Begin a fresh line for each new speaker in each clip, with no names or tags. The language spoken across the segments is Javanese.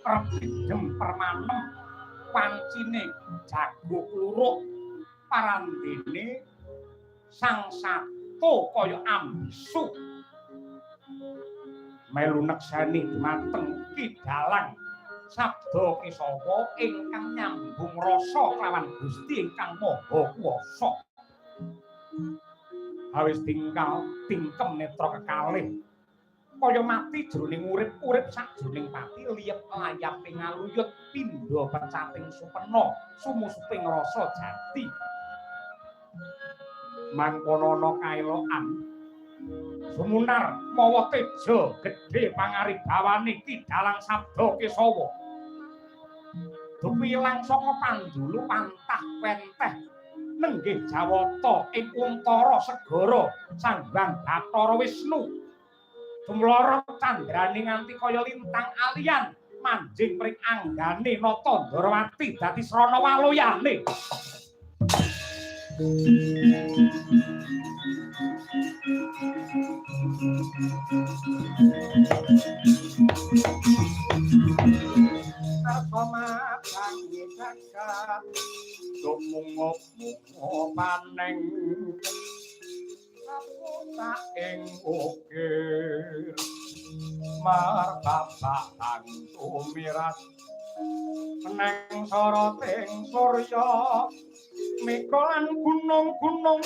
repidem permanem wancine jago kluruk parandene sang sato kaya ambisu melu nekseni dumateng kidalang sabda Kisawa ingkang nyambung rasa kelawan Gusti ingkang Maha Kuwasa. Awis tingkem netra kekalih kaya mati jroning urip sajroning pati liyep layape ngaluyut pindha pecating supena sumusuping rasa jati. Mangkono kaelokan sumunar mawa teja gedhe pangaribawane kidalang sabda Kisawa. Dupi ilang saka pandulu pantah penteh nenggih Jawata ing untara segara Sanghyang Bathara Wisnu. Dumlara candrané nganti kaya lintang alian manjing mring anggane Nata Ndarawati dadi srana waluyane. Kartoma bangi jagat tumungop-mungop paneng sapota ing ukir martabak tumirat meneng soroting surya mikolan gunung-gunung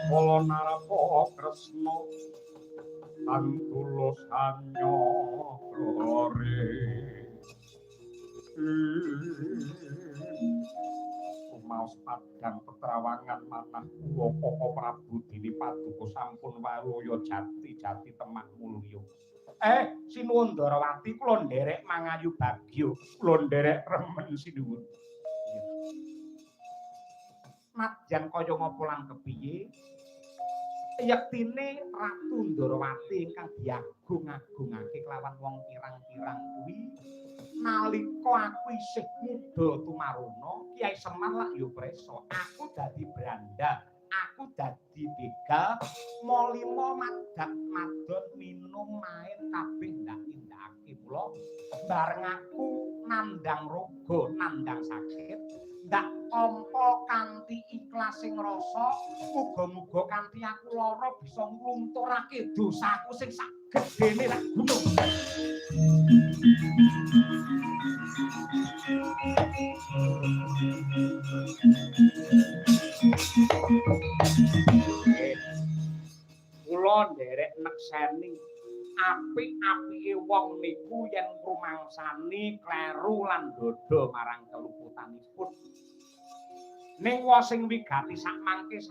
Kala narapa Kresna Antulus hanya glore Rumaos padang petrawangan manah kula Kaka Prabu Dini Paduka sampun waluya jati temak mulya. Sinuwun Ndarawati kula nderek mangayu bagya, kula nderek remen sinuwun. Madyan kaya ngapa lan kepiye? Yektine Ratu Ndarawati ingkang diagung-agungake kelawan wong pirang-pirang kuwi nalika aku isih muda tumaruna Kyai Semar lak ya presa aku dadi branda aku dadi begal molimo madak madon minum main kabeh ndak indakake mula bareng aku nandang roga nandang sakit ndak tampa kanthi ikhlasing rasa muga-muga kanthi aku lara bisa nglunturake dosaku sing sak gedene lak gunung. Kula nderek nekseni apik-apike wong niku yen rumangsani kleru lan dodo marang keluputanipun. Ning wong sing wigati sak mangke